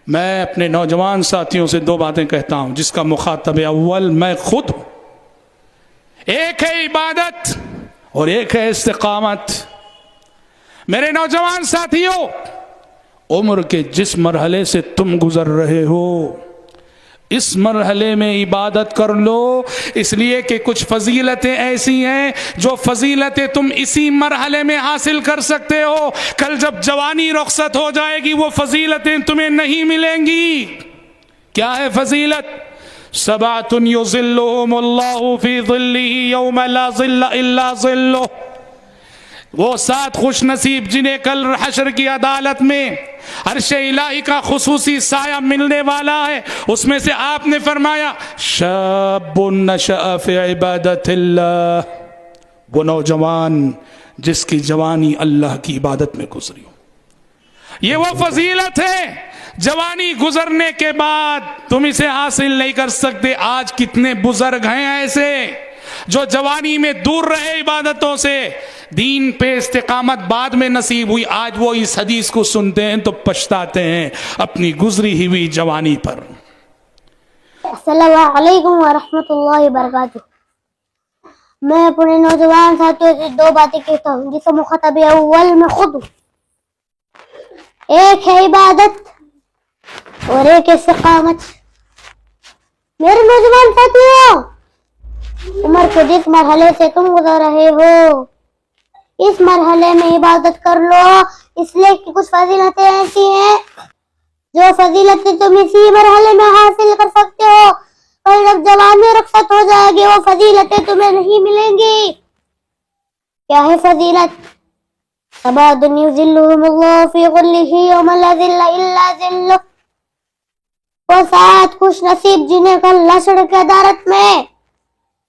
میں اپنے نوجوان ساتھیوں سے دو باتیں کہتا ہوں جس کا مخاطب اول میں خود ہوں. ایک ہے عبادت اور ایک ہے استقامت. میرے نوجوان ساتھیوں، عمر کے جس مرحلے سے تم گزر رہے ہو اس مرحلے میں عبادت کر لو، اس لیے کہ کچھ فضیلتیں ایسی ہیں جو فضیلتیں تم اسی مرحلے میں حاصل کر سکتے ہو. کل جب جوانی رخصت ہو جائے گی وہ فضیلتیں تمہیں نہیں ملیں گی. کیا ہے فضیلت؟ سبعۃ یظلھم اللہ فی ظلہ یوم لا ظل الا ظلہ. وہ 7 خوش نصیب جنہیں کل حشر کی عدالت میں عرش الہی کا خصوصی سایہ ملنے والا ہے، اس میں سے آپ نے فرمایا شاب نشأ فی عبادت اللہ، وہ نوجوان جس کی جوانی اللہ کی عبادت میں گزری ہو. یہ وہ فضیلت ہے جوانی گزرنے کے بعد تم اسے حاصل نہیں کر سکتے. آج کتنے بزرگ ہیں ایسے جو جوانی میں دور رہے عبادتوں سے، دین پہ استقامت بعد میں نصیب ہوئی، آج وہ اس حدیث کو سنتے ہیں تو پچھتاتے ہیں اپنی گزری ہوئی جوانی پر. السلام علیکم ورحمۃ اللہ وبرکاتہ. میں اپنے نوجوان ساتھیوں سے دو باتیں کہتا ہوں جس کا مخاطب اول میں خود ہوں. ایک ہے عبادت اور ایک ہے استقامت. میرے نوجوان ساتھیوں، عمر کے جس مرحلے سے تم گزر رہے ہو اس مرحلے میں عبادت کر لو، اس لیے کہ کچھ فضیلتیں ایسی ہیں جو فضیلتیں تم اسی مرحلے میں حاصل کر سکتے ہو، اور جب جوانی رخصت ہو جائے گی وہ فضیلتیں تمہیں نہیں ملیں گی. کیا ہے فضیلت؟ سبعۃ یظلھم اللہ فی ظلہ یوم لا ظل الا ظلہ. وہ 7 خوش نصیب جنہیں کل حشر کی عدالت میں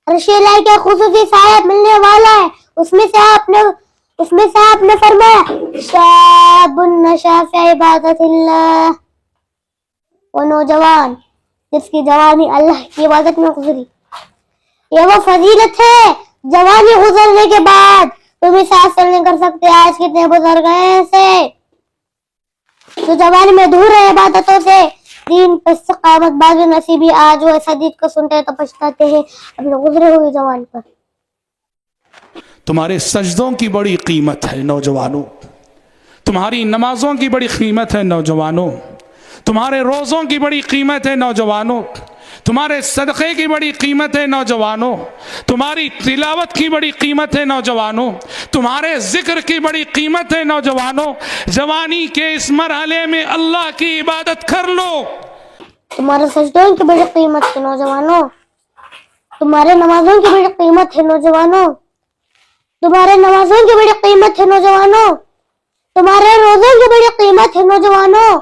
عرش الہی کا خصوصی سایہ ملنے والا ہے، اس میں سے آپ نے فرمایا شاب نشأ فی عبادت اللہ، وہ نوجوان جس کی جوانی اللہ کی عبادت میں گزری. یہ وہ فضیلت ہے جوانی گزرنے کے بعد تم اسے حاصل نہیں کر سکتے. آج کتنے بزرگ ہیں ایسے جو جوانی میں دور رہے عبادتوں سے، دین پر استقامت بعد میں نصیبی، آج وہ اس حدیث کو سنتے ہیں تو پچھتاتے ہیں اپنے گزرے ہوئے جوانی پر. تمہارے سجدوں کی بڑی قیمت ہے نوجوانوں، تمہاری نمازوں کی بڑی قیمت ہے نوجوانوں، تمہارے روزوں کی بڑی قیمت ہے نوجوانوں، تمہارے صدقے کی بڑی قیمت ہے نوجوانوں، تمہاری تلاوت کی بڑی قیمت ہے نوجوانوں، تمہارے ذکر کی بڑی قیمت ہے نوجوانوں. جوانی کے اس مرحلے میں اللہ کی عبادت کر لو. تمہارے سجدوں کی بڑی قیمت ہے نوجوانوں، تمہارے نمازوں کی بڑی قیمت ہے نوجوانوں، تمہارے نمازوں کی بڑی قیمت ہے نوجوانوں، تمہارے روزوں کی بڑی قیمت ہے نوجوانوں،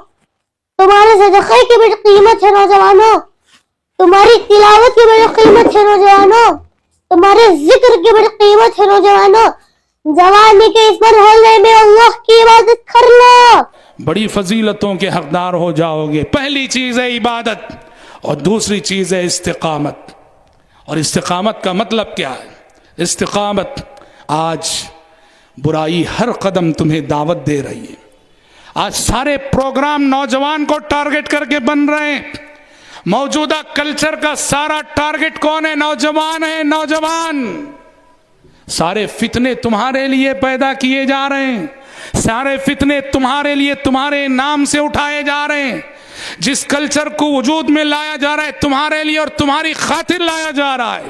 تمہارے صدقے کی بڑی قیمت ہے نوجوانوں، تمہاری تلاوت کی بڑی قیمت ہے نوجوانوں، تمہارے ذکر کی بڑی قیمت ہے نوجوانوں. جوانی کے اس مرحلے میں اللہ کی عبادت کر لو، بڑی فضیلتوں کے حقدار ہو جاؤ گے. پہلی چیز ہے عبادت اور دوسری چیز ہے استقامت. اور استقامت کا مطلب کیا ہے؟ استقامت، آج برائی ہر قدم تمہیں دعوت دے رہی ہے. آج سارے پروگرام نوجوان کو ٹارگٹ کر کے بن رہے ہیں. موجودہ کلچر کا سارا ٹارگٹ کون ہے؟ نوجوان ہے. نوجوان. سارے فتنے تمہارے لیے پیدا کیے جا رہے ہیں، سارے فتنے تمہارے لیے تمہارے نام سے اٹھائے جا رہے ہیں. جس کلچر کو وجود میں لایا جا رہا ہے تمہارے لیے اور تمہاری خاطر لایا جا رہا ہے،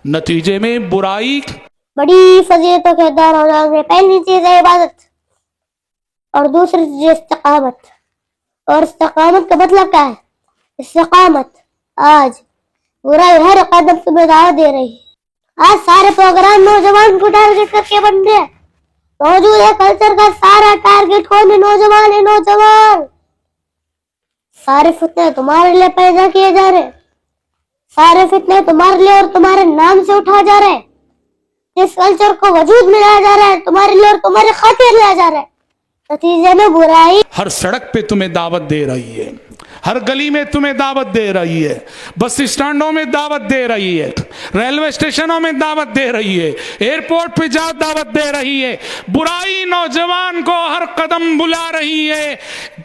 نتیجے میں برائی بڑی فضیلتوں کے حقدار ہو جاؤ گے. پہلی چیز ہے عبادت اور دوسری چیز استقامت. اور استقامت کا مطلب کیا ہے؟ استقامت آج برائی ہر قدم تمہیں دعوت دے رہی ہے. آج سارے پروگرام نوجوان کو ٹارگٹ کر کے بن رہے ہیں. موجودہ کلچر کا سارا ٹارگٹ کون ہے؟ نوجوان ہے. نوجوان. سارے فتنے تمہارے لیے پیدا کیے جا رہے ہیں، سارے فتنے تمہارے لیے اور تمہارے نام سے اٹھا جا رہے ہیں. جس کلچر کو وجود میں لایا جا رہا ہے تمہارے لیے اور تمہارے خاطر لایا جا رہا ہے، نتیجے میں برائی ہر سڑک پہ تمہیں دعوت دے رہی ہے، ہر گلی میں تمہیں دعوت دے رہی ہے، بس اسٹینڈوں میں دعوت دے رہی ہے، ریلوے اسٹیشنوں میں دعوت دے رہی ہے، ایئرپورٹ پہ جاؤ دعوت دے رہی ہے. برائی نوجوان کو ہر قدم بلا رہی ہے.